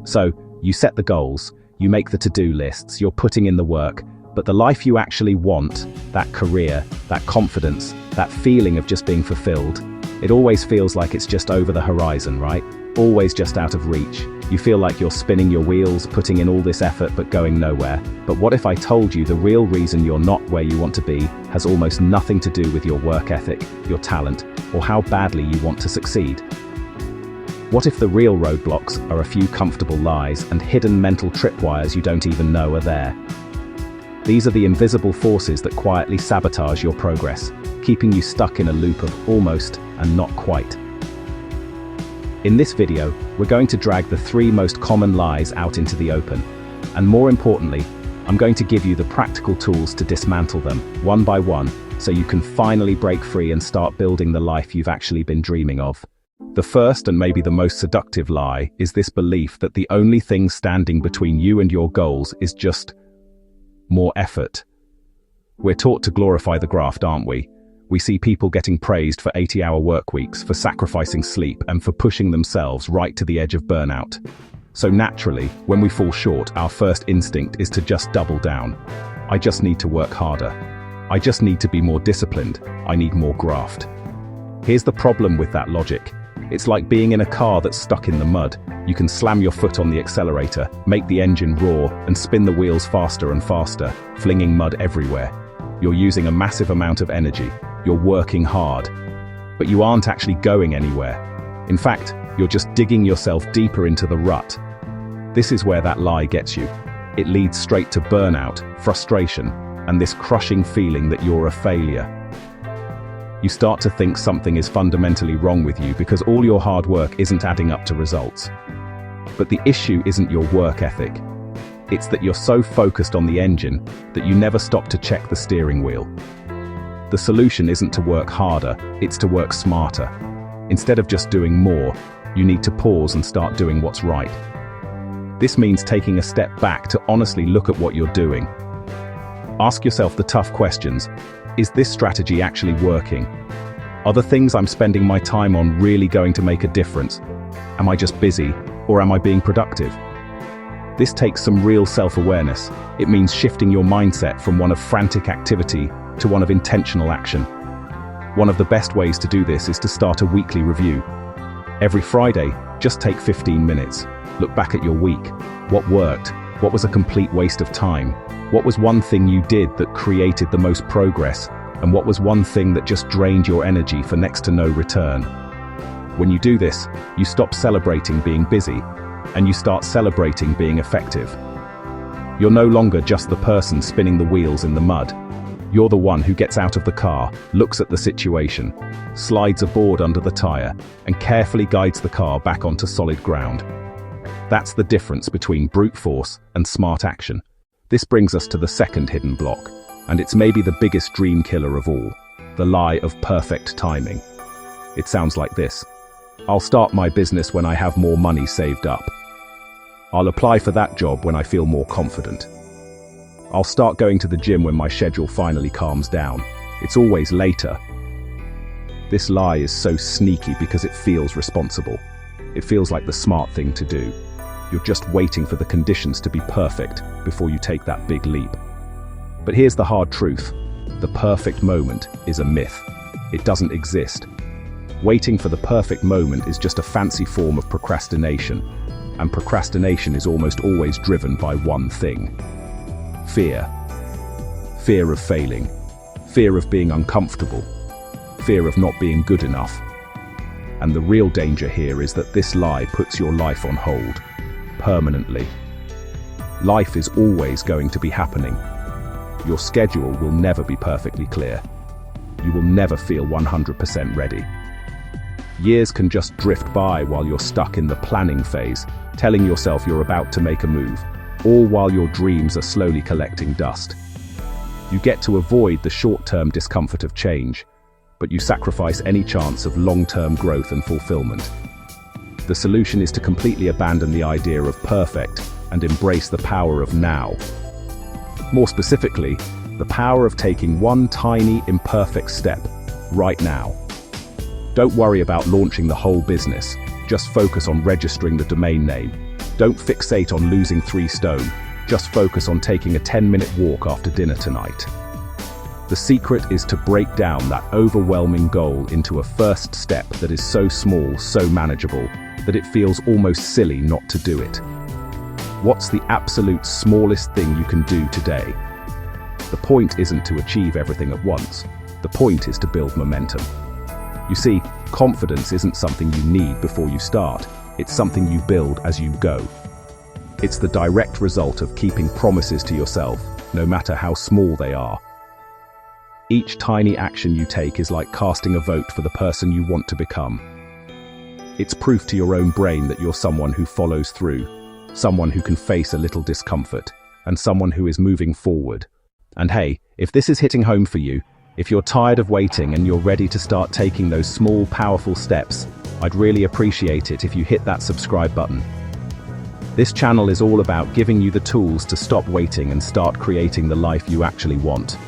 So, you set the goals, you make the to-do lists, you're putting in the work, but the life you actually want, that career, that confidence, that feeling of just being fulfilled, it always feels like it's just over the horizon, right? Always just out of reach. You feel like you're spinning your wheels, putting in all this effort but going nowhere. But what if I told you the real reason you're not where you want to be has almost nothing to do with your work ethic, your talent, or how badly you want to succeed? What if the real roadblocks are a few comfortable lies and hidden mental tripwires you don't even know are there? These are the invisible forces that quietly sabotage your progress, keeping you stuck in a loop of almost and not quite. In this video, we're going to drag the 3 most common lies out into the open. And more importantly, I'm going to give you the practical tools to dismantle them, one by one, so you can finally break free and start building the life you've actually been dreaming of. The first and maybe the most seductive lie is this belief that the only thing standing between you and your goals is just more effort. We're taught to glorify the graft, aren't we? We see people getting praised for 80-hour work weeks, for sacrificing sleep, and for pushing themselves right to the edge of burnout. So naturally, when we fall short, our first instinct is to just double down. I just need to work harder. I just need to be more disciplined. I need more graft. Here's the problem with that logic. It's like being in a car that's stuck in the mud. You can slam your foot on the accelerator, make the engine roar, and spin the wheels faster and faster, flinging mud everywhere. You're using a massive amount of energy. You're working hard, but you aren't actually going anywhere. In fact, you're just digging yourself deeper into the rut. This is where that lie gets you. It leads straight to burnout, frustration, and this crushing feeling that you're a failure. You start to think something is fundamentally wrong with you because all your hard work isn't adding up to results. But the issue isn't your work ethic. It's that you're so focused on the engine that you never stop to check the steering wheel. The solution isn't to work harder, it's to work smarter. Instead of just doing more, you need to pause and start doing what's right. This means taking a step back to honestly look at what you're doing. Ask yourself the tough questions. Is this strategy actually working? Are the things I'm spending my time on really going to make a difference? Am I just busy, or am I being productive? This takes some real self-awareness. It means shifting your mindset from one of frantic activity to one of intentional action. One of the best ways to do this is to start a weekly review. Every Friday, just take 15 minutes. Look back at your week. What worked? What was a complete waste of time? What was one thing you did that created the most progress? And what was one thing that just drained your energy for next to no return? When you do this, you stop celebrating being busy, and you start celebrating being effective. You're no longer just the person spinning the wheels in the mud. You're the one who gets out of the car, looks at the situation, slides a board under the tire, and carefully guides the car back onto solid ground. That's the difference between brute force and smart action. This brings us to the second hidden block, and it's maybe the biggest dream killer of all, the lie of perfect timing. It sounds like this. I'll start my business when I have more money saved up. I'll apply for that job when I feel more confident. I'll start going to the gym when my schedule finally calms down. It's always later. This lie is so sneaky because it feels responsible. It feels like the smart thing to do. You're just waiting for the conditions to be perfect before you take that big leap. But here's the hard truth. The perfect moment is a myth. It doesn't exist. Waiting for the perfect moment is just a fancy form of procrastination. And procrastination is almost always driven by one thing. Fear. Fear of failing. Fear of being uncomfortable. Fear of not being good enough. And the real danger here is that this lie puts your life on hold. Permanently. Life is always going to be happening. Your schedule will never be perfectly clear. You will never feel 100% ready. Years can just drift by while you're stuck in the planning phase, telling yourself you're about to make a move, all while your dreams are slowly collecting dust. You get to avoid the short-term discomfort of change, but you sacrifice any chance of long-term growth and fulfillment. The solution is to completely abandon the idea of perfect and embrace the power of now. More specifically, the power of taking one tiny, imperfect step right now. Don't worry about launching the whole business. Just focus on registering the domain name, Don't fixate on losing 3 stone. Just focus on taking a 10-minute walk after dinner tonight. The secret is to break down that overwhelming goal into a first step that is so small, so manageable, that it feels almost silly not to do it. What's the absolute smallest thing you can do today? The point isn't to achieve everything at once. The point is to build momentum. You see, confidence isn't something you need before you start. It's something you build as you go. It's the direct result of keeping promises to yourself, no matter how small they are. Each tiny action you take is like casting a vote for the person you want to become. It's proof to your own brain that you're someone who follows through, someone who can face a little discomfort, and someone who is moving forward. And hey, if this is hitting home for you, if you're tired of waiting and you're ready to start taking those small, powerful steps, I'd really appreciate it if you hit that subscribe button. This channel is all about giving you the tools to stop waiting and start creating the life you actually want.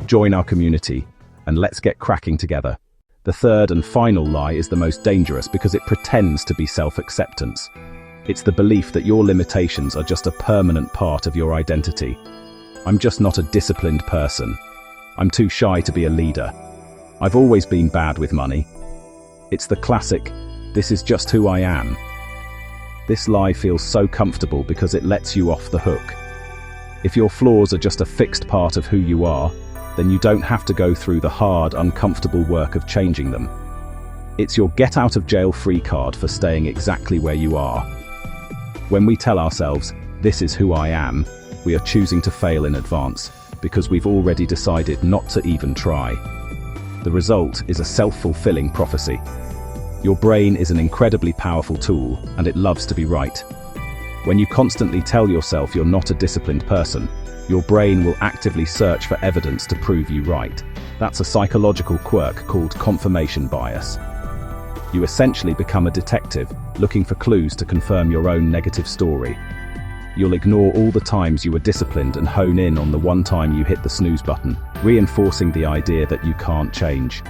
Join our community, and let's get cracking together. The third and final lie is the most dangerous because it pretends to be self-acceptance. It's the belief that your limitations are just a permanent part of your identity. I'm just not a disciplined person. I'm too shy to be a leader. I've always been bad with money. It's the classic, this is just who I am. This lie feels so comfortable because it lets you off the hook. If your flaws are just a fixed part of who you are, then you don't have to go through the hard, uncomfortable work of changing them. It's your get-out-of-jail-free card for staying exactly where you are. When we tell ourselves, this is who I am, we are choosing to fail in advance, because we've already decided not to even try. The result is a self-fulfilling prophecy. Your brain is an incredibly powerful tool, and it loves to be right. When you constantly tell yourself you're not a disciplined person, your brain will actively search for evidence to prove you right. That's a psychological quirk called confirmation bias. You essentially become a detective, looking for clues to confirm your own negative story. You'll ignore all the times you were disciplined and hone in on the one time you hit the snooze button, reinforcing the idea that you can't change.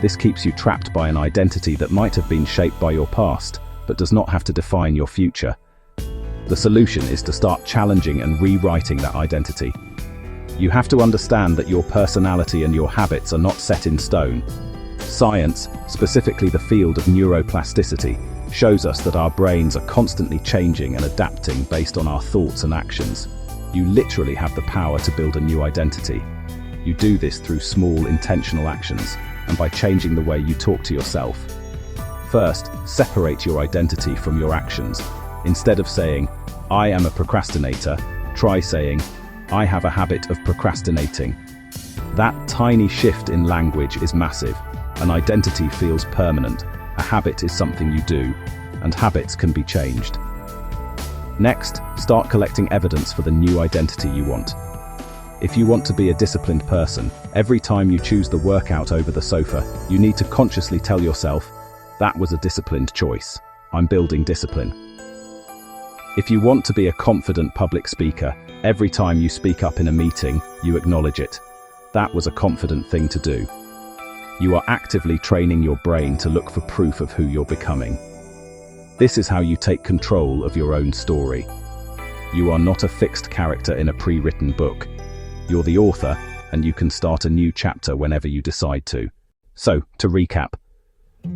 This keeps you trapped by an identity that might have been shaped by your past, but does not have to define your future. The solution is to start challenging and rewriting that identity. You have to understand that your personality and your habits are not set in stone. Science, specifically the field of neuroplasticity, shows us that our brains are constantly changing and adapting based on our thoughts and actions. You literally have the power to build a new identity. You do this through small, intentional actions, and by changing the way you talk to yourself. First, separate your identity from your actions. Instead of saying, I am a procrastinator, try saying, I have a habit of procrastinating. That tiny shift in language is massive. An identity feels permanent. A habit is something you do, and habits can be changed. Next, start collecting evidence for the new identity you want. If you want to be a disciplined person, every time you choose the workout over the sofa, you need to consciously tell yourself, that was a disciplined choice. I'm building discipline. If you want to be a confident public speaker, every time you speak up in a meeting, you acknowledge it. That was a confident thing to do. You are actively training your brain to look for proof of who you're becoming. This is how you take control of your own story. You are not a fixed character in a pre-written book. You're the author, and you can start a new chapter whenever you decide to. So, to recap,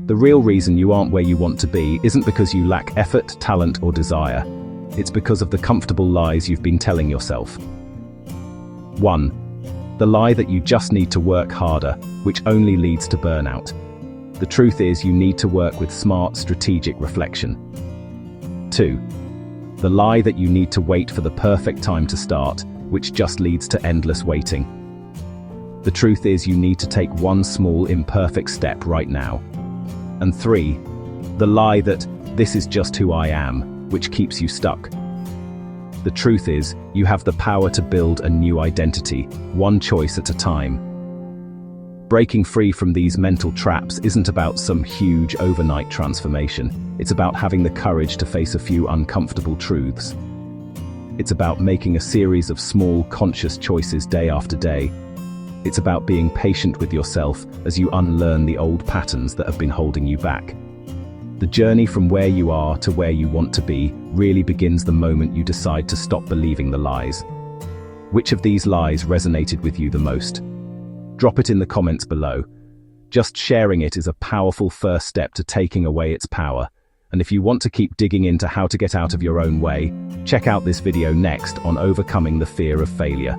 the real reason you aren't where you want to be isn't because you lack effort, talent, or desire. It's because of the comfortable lies you've been telling yourself. 1. The lie that you just need to work harder, which only leads to burnout. The truth is you need to work with smart, strategic reflection. 2. The lie that you need to wait for the perfect time to start, which just leads to endless waiting. The truth is you need to take one small, imperfect step right now. And 3. The lie that this is just who I am, which keeps you stuck. The truth is, you have the power to build a new identity, one choice at a time. Breaking free from these mental traps isn't about some huge overnight transformation. It's about having the courage to face a few uncomfortable truths. It's about making a series of small, conscious choices day after day. It's about being patient with yourself as you unlearn the old patterns that have been holding you back. The journey from where you are to where you want to be really begins the moment you decide to stop believing the lies. Which of these lies resonated with you the most? Drop it in the comments below. Just sharing it is a powerful first step to taking away its power. And if you want to keep digging into how to get out of your own way, check out this video next on overcoming the fear of failure.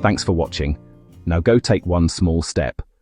Thanks for watching. Now go take one small step.